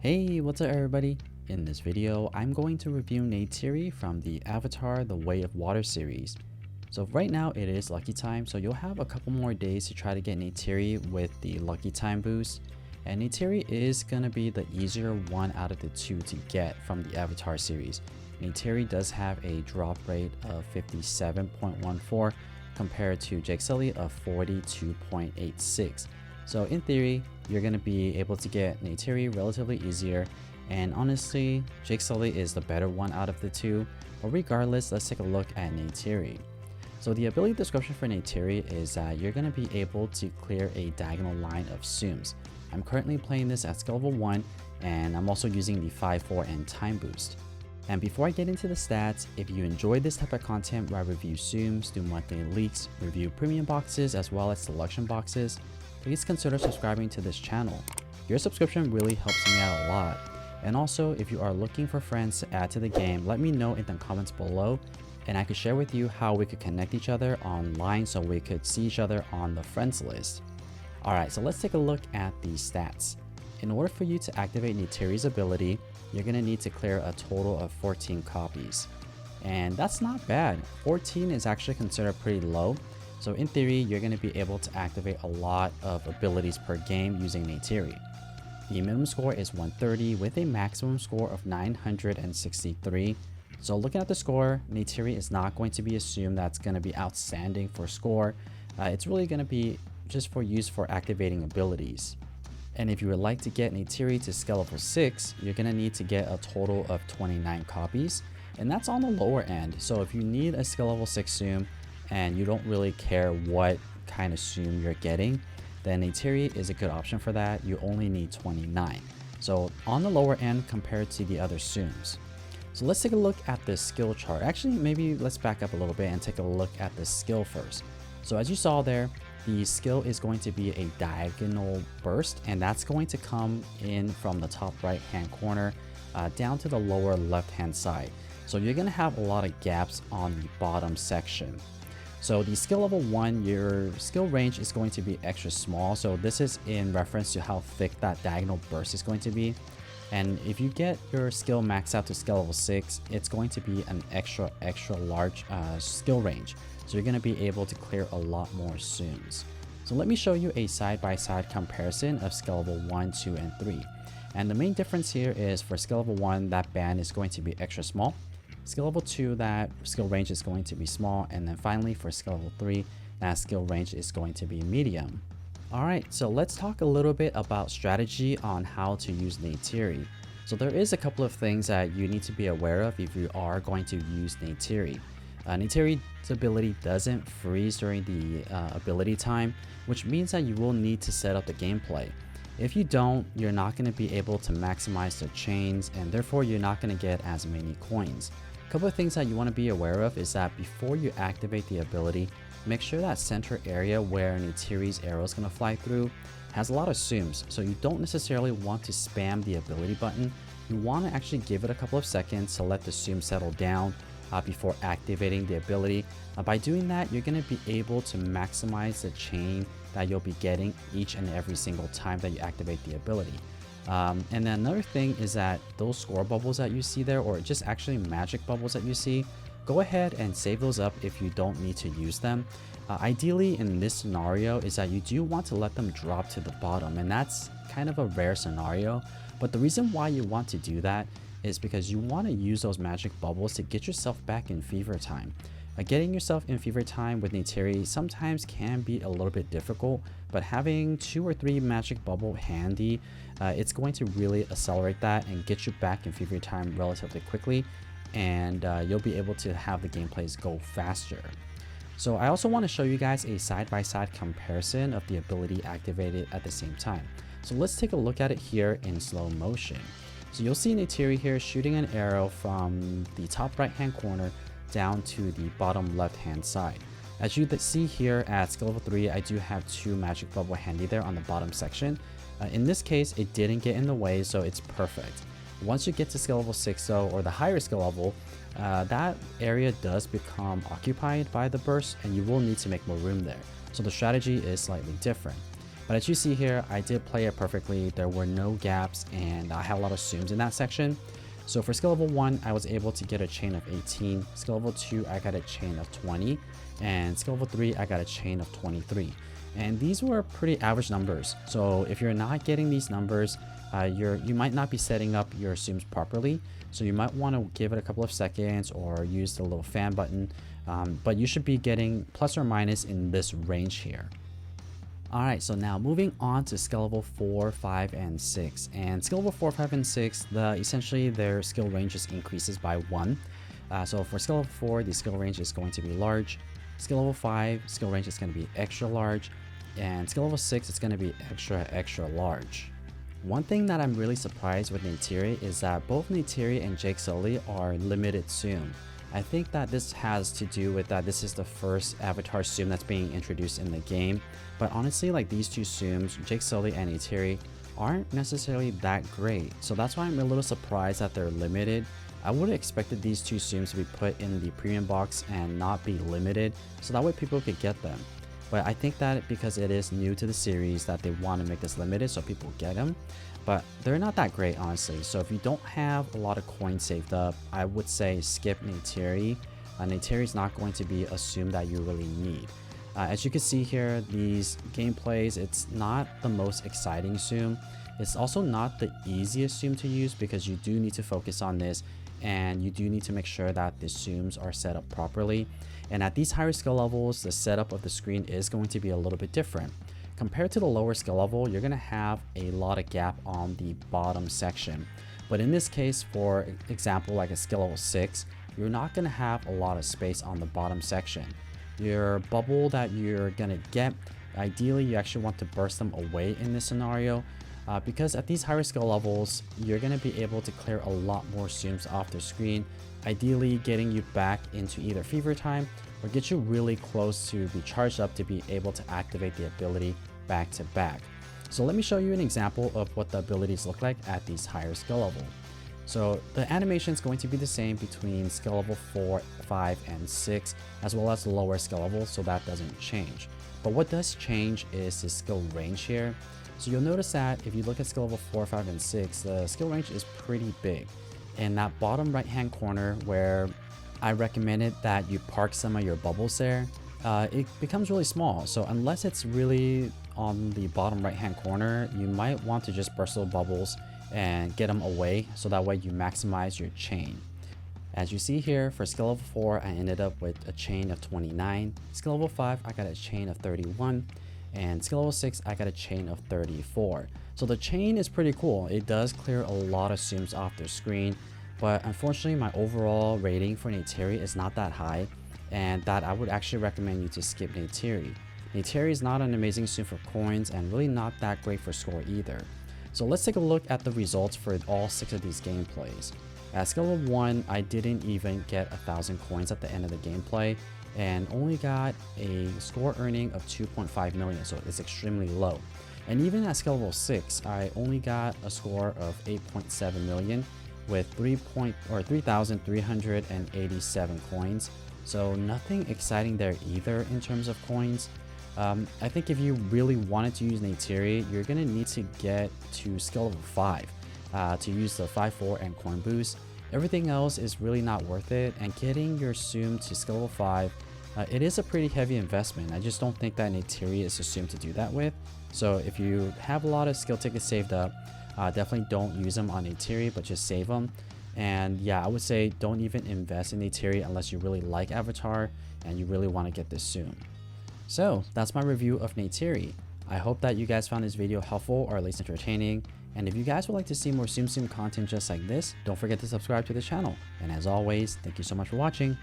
Hey, what's up everybody? In this video, I'm going to review Neytiri from the Avatar The Way of Water series. So right now it is lucky time, so you'll have a couple more days to try to get Neytiri with the lucky time boost. And Neytiri is going to be the easier one out of the two to get from the Avatar series. Neytiri does have a drop rate of 57.14 compared to Jake Sully of 42.86. So in theory, you're going to be able to get Neytiri relatively easier, and honestly, Jake Sully is the better one out of the two, but regardless, let's take a look at Neytiri. So the ability description for Neytiri is that you're going to be able to clear a diagonal line of Tsums. I'm currently playing this at skill level 1, and I'm also using the 5-4 and time boost. And before I get into the stats, if you enjoy this type of content where I review Tsums, do monthly leaks, review premium boxes as well as selection boxes, please consider subscribing to this channel. Your subscription really helps me out a lot. And also, if you are looking for friends to add to the game, let me know in the comments below, and I could share with you how we could connect each other online so we could see each other on the friends list. Alright, so let's take a look at the stats. In order for you to activate Neytiri's ability, you're going to need to clear a total of 14 copies. And that's not bad. 14 is actually considered pretty low. So in theory, you're going to be able to activate a lot of abilities per game using Neytiri. The minimum score is 130 with a maximum score of 963. So looking at the score, Neytiri is not going to be assumed that's going to be outstanding for score. It's really going to be just for use for activating abilities. And if you would like to get Neytiri to skill level 6, you're going to need to get a total of 29 copies. And that's on the lower end. So if you need a skill level 6 Tsum, and you don't really care what kind of Tsum you're getting, then Neytiri is a good option for that. You only need 29. So on the lower end compared to the other Tsums. So let's take a look at the skill chart. Actually, maybe let's back up a little bit and take a look at the skill first. So as you saw there, the skill is going to be a diagonal burst, and that's going to come in from the top right hand corner down to the lower left hand side. So you're going to have a lot of gaps on the bottom section. So the skill level 1, your skill range is going to be extra small. So this is in reference to how thick that diagonal burst is going to be. And if you get your skill maxed out to skill level 6, it's going to be an extra large skill range. So you're going to be able to clear a lot more Tsums. So let me show you a side-by-side comparison of skill level 1, 2, and 3. And the main difference here is for skill level 1, that band is going to be extra small. Skill level 2, that skill range is going to be small, and then finally for skill level 3, that skill range is going to be medium. Alright, so let's talk a little bit about strategy on how to use Neytiri. So there is a couple of things that you need to be aware of if you are going to use Neytiri. Neytiri's ability doesn't freeze during the ability time, which means that you will need to set up the gameplay. If you don't, you're not going to be able to maximize the chains, and therefore you're not going to get as many coins. A couple of things that you want to be aware of is that before you activate the ability, make sure that center area where Neytiri's arrow is going to fly through has a lot of Tsums, so you don't necessarily want to spam the ability button. You want to actually give it a couple of seconds to let the Tsum settle down before activating the ability. By doing that, you're going to be able to maximize the chain that you'll be getting each and every single time that you activate the ability. And then another thing is that those score bubbles that you see there, or just actually magic bubbles that you see, go ahead and save those up if you don't need to use them. Ideally in this scenario is that you do want to let them drop to the bottom, and that's kind of a rare scenario. But the reason why you want to do that is because you want to use those magic bubbles to get yourself back in fever time. Getting yourself in fever time with Neytiri sometimes can be a little bit difficult, but having 2 or 3 magic bubble handy, it's going to really accelerate that and get you back in fever time relatively quickly, and you'll be able to have the gameplays go faster. So I also want to show you guys a side-by-side comparison of the ability activated at the same time. So let's take a look at it here in slow motion. So you'll see Neytiri here shooting an arrow from the top right hand corner down to the bottom left hand side. As you see here at skill level 3, I do have 2 magic bubble handy there on the bottom section. In this case, it didn't get in the way, so it's perfect. Once you get to skill level 6 though, or the higher skill level, that area does become occupied by the burst, and you will need to make more room there. So the strategy is slightly different. But as you see here, I did play it perfectly. There were no gaps and I had a lot of zooms in that section. So for skill level 1, I was able to get a chain of 18. Skill level 2, I got a chain of 20. And skill level 3, I got a chain of 23. And these were pretty average numbers. So if you're not getting these numbers, you might not be setting up your zooms properly. So you might want to give it a couple of seconds or use the little fan button. But you should be getting plus or minus in this range here. Alright, so now moving on to skill level 4, 5, and 6. And skill level 4, 5, and 6, essentially their skill range just increases by 1. So for skill level 4, the skill range is going to be large. Skill level 5, skill range is going to be extra large. And skill level 6, it's going to be extra large. One thing that I'm really surprised with Neytiri is that both Neytiri and Jake Sully are limited Tsum. I think that this has to do with that this is the first avatar Tsum that's being introduced in the game. But honestly, like these two Tsums, Jake Sully and Neytiri, aren't necessarily that great. So that's why I'm a little surprised that they're limited. I would have expected these two Tsums to be put in the premium box and not be limited, so that way people could get them. But I think that because it is new to the series that they want to make this limited so people get them. But they're not that great, honestly. So if you don't have a lot of coins saved up, I would say skip Neytiri. Neytiri is not going to be a Tsum that you really need. As you can see here, these gameplays, it's not the most exciting Tsum. It's also not the easiest Tsum to use because you do need to focus on this and you do need to make sure that the Tsums are set up properly. And at these higher skill levels, the setup of the screen is going to be a little bit different. Compared to the lower skill level, you're going to have a lot of gap on the bottom section. But in this case, for example, like a skill level 6, you're not going to have a lot of space on the bottom section. Your bubble that you're going to get, ideally you actually want to burst them away in this scenario. Because at these higher skill levels, you're going to be able to clear a lot more Tsums off the screen, ideally getting you back into either fever time or get you really close to be charged up to be able to activate the ability back to back. So let me show you an example of what the abilities look like at these higher skill level. So the animation is going to be the same between skill level 4, 5, and 6, as well as the lower skill level, so that doesn't change. But what does change is the skill range here. So you'll notice that if you look at skill level 4, 5, and 6, the skill range is pretty big. In that bottom right hand corner where I recommended that you park some of your bubbles there, it becomes really small. So unless it's really on the bottom right hand corner, you might want to just burst those bubbles and get them away so that way you maximize your chain. As you see here, for skill level 4, I ended up with a chain of 29. Skill level 5, I got a chain of 31. And skill level 6, I got a chain of 34. So the chain is pretty cool. It does clear a lot of Tsums off the screen, but unfortunately my overall rating for Neytiri is not that high, and that I would actually recommend you to skip Neytiri. Neytiri is not an amazing Tsum for coins and really not that great for score either. So let's take a look at the results for all 6 of these gameplays. At skill level 1, I didn't even get 1,000 coins at the end of the gameplay and only got a score earning of 2.5 million, so it's extremely low. And even at skill level 6, I only got a score of 8.7 million with 3,387 coins. So nothing exciting there either in terms of coins. I think if you really wanted to use Neytiri, you're going to need to get to skill level 5 to use the 5-4 and coin boost. Everything else is really not worth it, and getting your Tsum to skill level 5, it is a pretty heavy investment. I just don't think that Neytiri is assumed to do that with. So if you have a lot of skill tickets saved up, definitely don't use them on Neytiri, but just save them. And yeah, I would say don't even invest in Neytiri unless you really like Avatar and you really want to get this Tsum. So that's my review of Neytiri. I hope that you guys found this video helpful or at least entertaining. And if you guys would like to see more Tsum Tsum content just like this, don't forget to subscribe to the channel. And as always, thank you so much for watching.